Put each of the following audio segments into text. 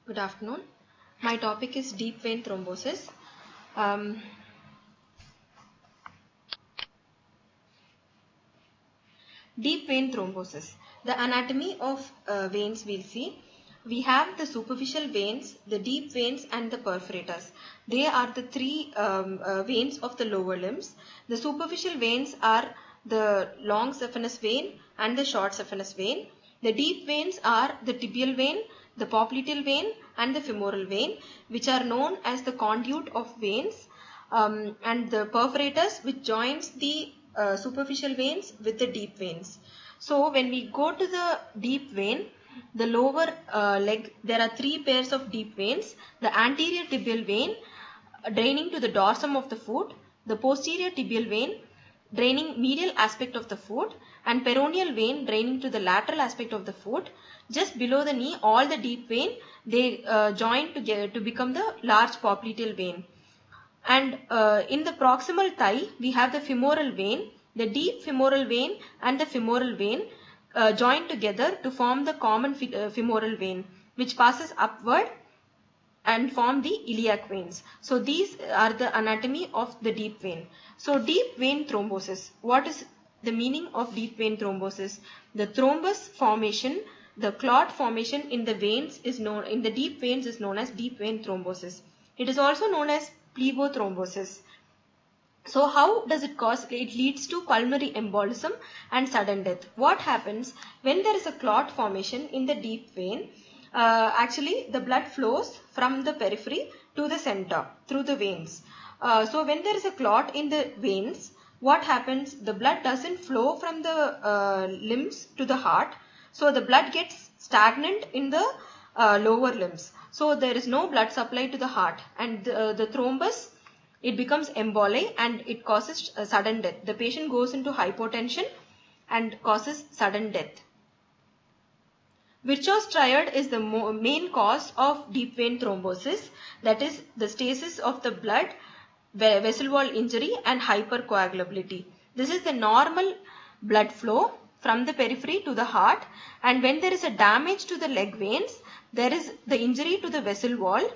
Good afternoon. My topic is deep vein thrombosis. Deep vein thrombosis. The anatomy of veins we'll see. We have the superficial veins, the deep veins and the perforators. They are the three veins of the lower limbs. The superficial veins are the long saphenous vein and the short saphenous vein. The deep veins are the tibial vein, the popliteal vein and the femoral vein, which are known as the conduit of veins, and the perforators, which joins the superficial veins with the deep veins. So when we go to the deep vein, the lower leg, there are three pairs of deep veins. The anterior tibial vein draining to the dorsum of the foot, the posterior tibial vein draining medial aspect of the foot, and peroneal vein draining to the lateral aspect of the foot. Just below the knee, all the deep vein, they join together to become the large popliteal vein. And in the proximal thigh, we have the femoral vein. The deep femoral vein and the femoral vein join together to form the common femoral vein, which passes upward and form the iliac veins. So these are the anatomy of the deep vein. So deep vein thrombosis. What is the meaning of deep vein thrombosis? The thrombus formation, the clot formation in the veins is known, in the deep veins is known as deep vein thrombosis. It is also known as phlebothrombosis. So how does it cause? It leads to pulmonary embolism and sudden death. What happens when there is a clot formation in the deep vein? Actually, the blood flows from the periphery to the center through the veins. So when there is a clot in the veins, what happens? The blood doesn't flow from the limbs to the heart. So the blood gets stagnant in the lower limbs. So there is no blood supply to the heart, and the thrombus, it becomes emboli and it causes sudden death. The patient goes into hypotension and causes sudden death. VIRCHOW'S triad is the main cause of deep vein thrombosis, that is the stasis of the blood, vessel wall injury and hypercoagulability. This is the normal blood flow from the periphery to the heart, and when there is a damage to the leg veins, there is the injury to the vessel wall,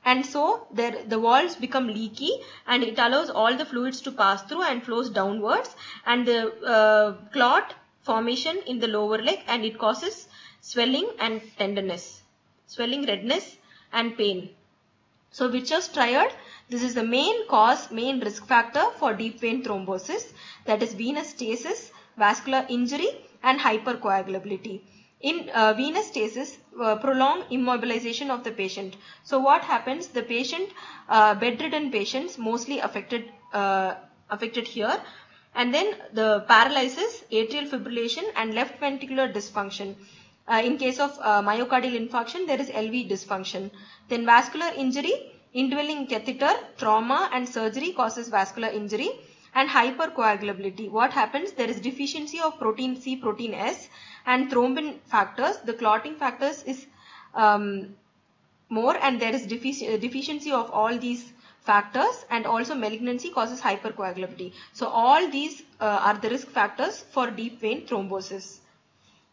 and so the walls become leaky and it allows all the fluids to pass through and flows downwards, and the clot formation in the lower leg, and it causes swelling and tenderness, swelling, redness and pain. So VIRCHOW'S triad, this is the main cause, main risk factor for deep vein thrombosis, that is venous stasis, vascular injury and hypercoagulability. In venous stasis, prolonged immobilization of the patient. So what happens? The patient, bedridden patients mostly affected here, and then the paralysis, atrial fibrillation and left ventricular dysfunction. In case of myocardial infarction, there is LV dysfunction. Then vascular injury, indwelling catheter, trauma and surgery causes vascular injury. And hypercoagulability. What happens? There is deficiency of protein C, protein S and thrombin factors. The clotting factors is more, and there is deficiency of all these factors, and also malignancy causes hypercoagulability. So all these are the risk factors for deep vein thrombosis.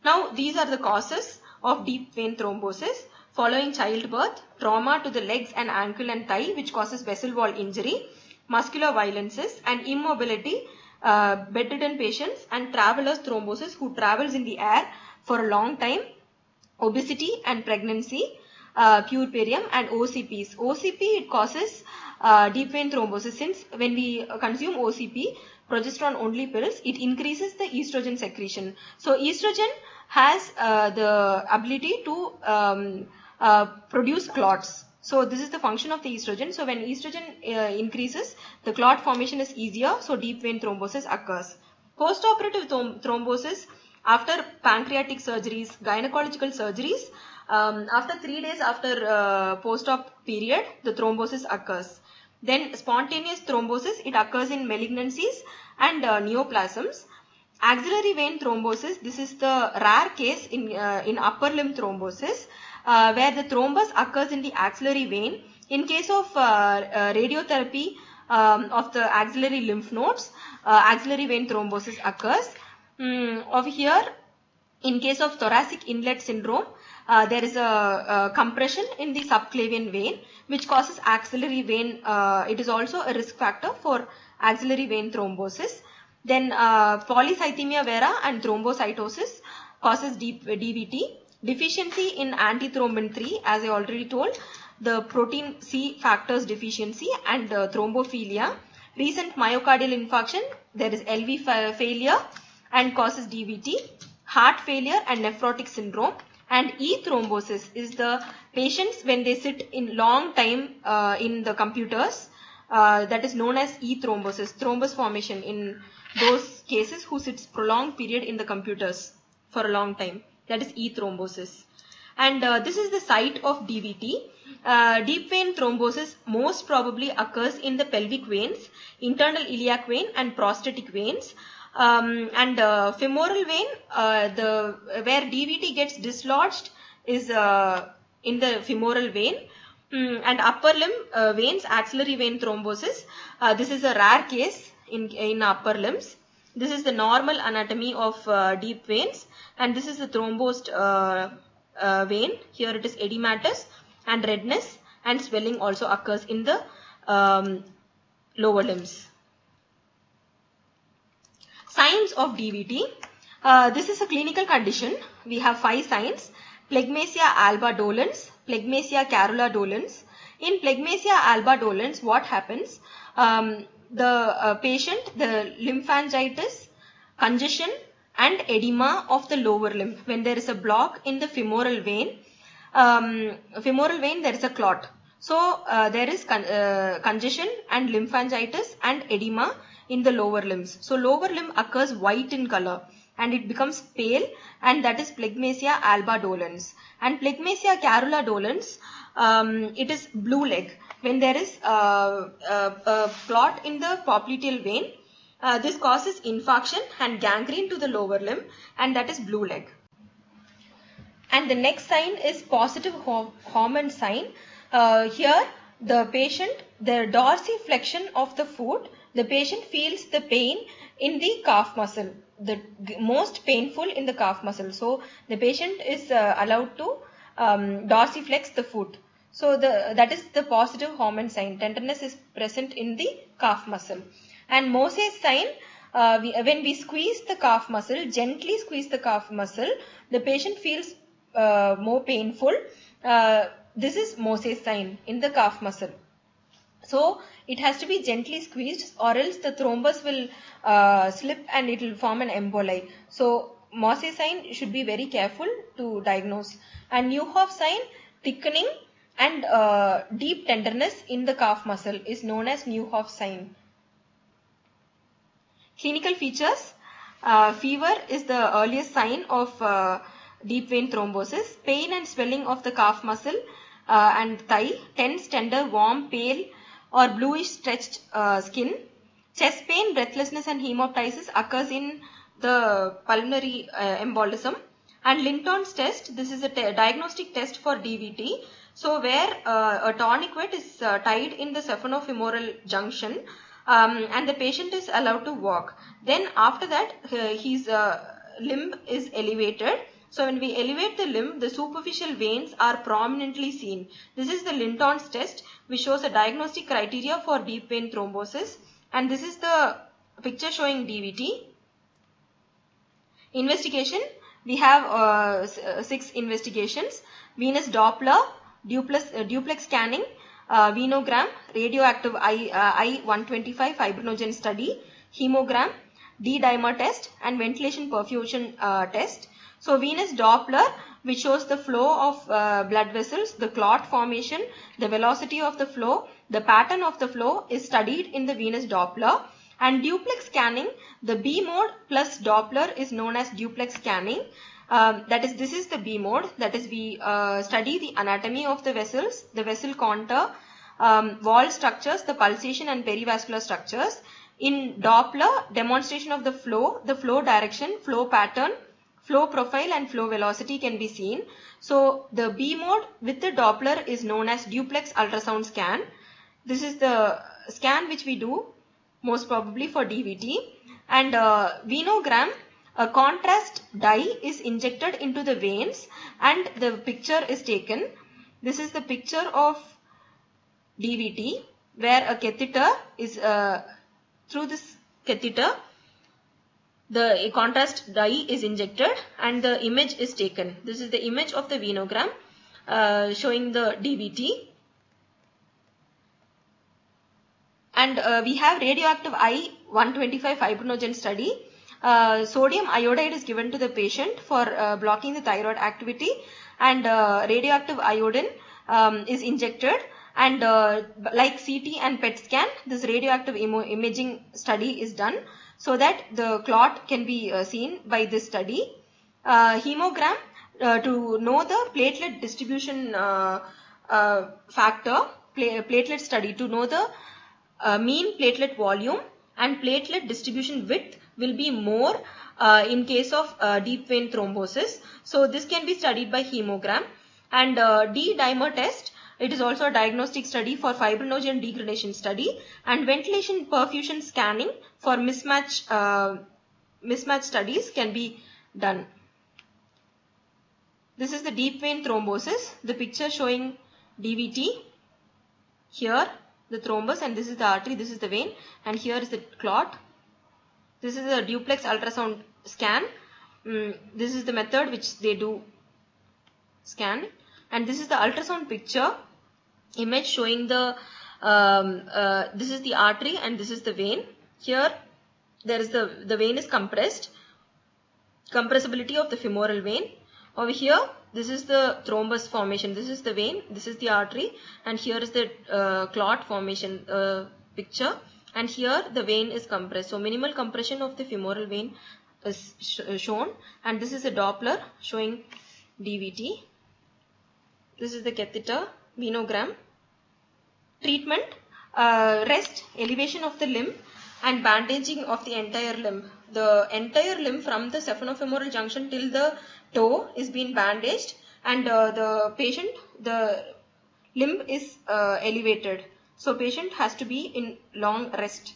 Now these are the causes of deep vein thrombosis: following childbirth, trauma to the legs and ankle and thigh, which causes vessel wall injury, muscular violences and immobility, bedridden patients and travelers thrombosis, who travels in the air for a long time, obesity and pregnancy, puerperium and OCPs. OCP, it causes deep vein thrombosis, since when we consume OCP, progesterone only pills, it increases the estrogen secretion. So estrogen has the ability to produce clots. So this is the function of the estrogen. So when estrogen increases, the clot formation is easier. So deep vein thrombosis occurs. Postoperative thrombosis after pancreatic surgeries, gynecological surgeries, after 3 days after post-op period, the thrombosis occurs. Then spontaneous thrombosis, it occurs in malignancies and neoplasms. Axillary vein thrombosis, this is the rare case in upper limb thrombosis, where the thrombus occurs in the axillary vein. In case of radiotherapy of the axillary lymph nodes, axillary vein thrombosis occurs. Over here, In case of thoracic inlet syndrome, there is a compression in the subclavian vein which causes axillary vein. It is also a risk factor for axillary vein thrombosis. Then polycythemia vera and thrombocytosis causes DVT. Deficiency in antithrombin 3, as I already told, the protein C factors deficiency, and thrombophilia. Recent myocardial infarction, there is LV failure and causes DVT. Heart failure and nephrotic syndrome. And E-thrombosis is the patients when they sit in long time in the computers, that is known as E-thrombosis, thrombus formation in those cases who sits prolonged period in the computers for a long time. That is E-thrombosis. And this is the site of DVT. Deep vein thrombosis most probably occurs in the pelvic veins, internal iliac vein and prostatic veins. Femoral vein, where DVT gets dislodged is in the femoral vein. And upper limb veins, axillary vein thrombosis. This is a rare case in upper limbs. This is the normal anatomy of deep veins, and this is the thrombosed vein. Here it is edematous, and redness and swelling also occurs in the lower limbs. Signs of DVT. This is a clinical condition. We have 5 signs. Phlegmasia alba dolens, Phlegmasia carula dolens. In Phlegmasia alba dolens, what happens? The patient, the lymphangitis, congestion and edema of the lower limb. When there is a block in the femoral vein, there is a clot. So there is congestion and lymphangitis and edema in the lower limbs. So lower limb occurs white in color and it becomes pale, and that is Phlegmasia alba dolens. And Phlegmasia carula dolens, it is blue leg. When there is a clot in the popliteal vein, this causes infarction and gangrene to the lower limb, and that is blue leg. And the next sign is positive hormone sign. Here the patient, the dorsiflexion of the foot, the patient feels the pain in the calf muscle, the most painful in the calf muscle. So the patient is allowed to dorsiflex the foot. So that is the positive hormone sign. Tenderness is present in the calf muscle. And Moses sign, when we squeeze the calf muscle, gently squeeze the calf muscle, the patient feels more painful. This is Moses sign in the calf muscle. So it has to be gently squeezed, or else the thrombus will slip and it will form an emboli. So Moses sign should be very careful to diagnose. And Neuhoff sign, thickening and deep tenderness in the calf muscle is known as Neuhoff sign. Clinical features. Fever is the earliest sign of deep vein thrombosis. Pain and swelling of the calf muscle and thigh. Tense, tender, warm, pale or bluish stretched skin. Chest pain, breathlessness and hemoptysis occurs in the pulmonary embolism. And Linton's test, this is a diagnostic test for DVT. So where a tourniquet is tied in the saphenofemoral junction, and the patient is allowed to walk. Then after that his limb is elevated. So when we elevate the limb, the superficial veins are prominently seen. This is the Linton's test, which shows a diagnostic criteria for deep vein thrombosis. And this is the picture showing DVT. Investigation. We have 6 investigations. Venous Doppler, duplex scanning, venogram, radioactive I-125 fibrinogen study, hemogram, D-dimer test and ventilation perfusion test. So venous Doppler, which shows the flow of blood vessels, the clot formation, the velocity of the flow, the pattern of the flow is studied in the venous Doppler. And duplex scanning, the B mode plus Doppler is known as duplex scanning. That is, this is the B mode. That is, we study the anatomy of the vessels, the vessel contour, wall structures, the pulsation and perivascular structures. In Doppler, demonstration of the flow direction, flow pattern, flow profile and flow velocity can be seen. So the B mode with the Doppler is known as duplex ultrasound scan. This is the scan which we do most probably for DVT. And venogram, a contrast dye is injected into the veins and the picture is taken. This is the picture of DVT where a catheter is through this catheter the contrast dye is injected and the image is taken. This is the image of the venogram showing the DVT. And we have radioactive I-125 fibrinogen study. Sodium iodide is given to the patient for blocking the thyroid activity, and radioactive iodine is injected, and like CT and PET scan, this radioactive imaging study is done so that the clot can be seen by this study. Hemogram to know the platelet distribution factor, platelet study to know the mean platelet volume and platelet distribution width will be more in case of deep vein thrombosis. So this can be studied by hemogram. And D-dimer test, it is also a diagnostic study for fibrinogen degradation study, and ventilation perfusion scanning for mismatch studies can be done. This is the deep vein thrombosis, the picture showing DVT. Here the thrombus, and this is the artery, this is the vein, and here is the clot. This is a duplex ultrasound scan. This is the method which they do scan, and this is the ultrasound picture image showing the this is the artery and this is the vein. Here there is the vein is compressed, compressibility of the femoral vein. Over here this is the thrombus formation, this is the vein, this is the artery, and here is the clot formation picture, and here the vein is compressed. So minimal compression of the femoral vein is shown, and this is a Doppler showing DVT. This is the catheter, venogram. Treatment, rest, elevation of the limb and bandaging of the entire limb. The entire limb from the saphenofemoral junction till the toe is being bandaged, and the patient, the limb is elevated. So patient has to be in long rest.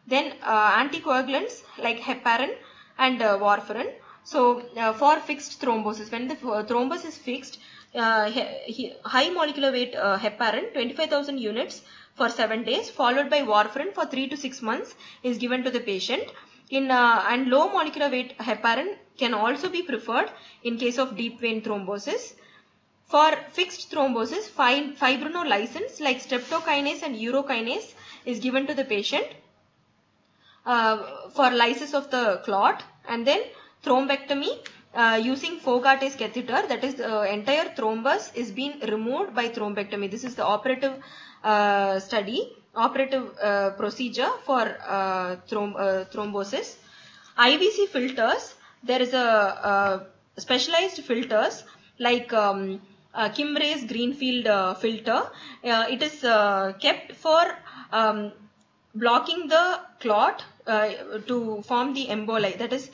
Then anticoagulants like heparin and warfarin. So for fixed thrombosis, when the thrombus is fixed, high molecular weight heparin 25,000 units for 7 days followed by warfarin for 3 to 6 months is given to the patient. And low molecular weight heparin can also be preferred in case of deep vein thrombosis. For fixed thrombosis, fibrinolysins like streptokinase and urokinase is given to the patient for lysis of the clot. And then thrombectomy using Fogarty's catheter, that is the entire thrombus is being removed by thrombectomy. This is the operative procedure for thrombosis. IVC filters, there is a specialized filters like Kimray's Greenfield filter. It is kept for blocking the clot to form the emboli, that is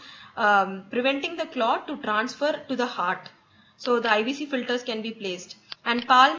preventing the clot to transfer to the heart. So the IVC filters can be placed. And palm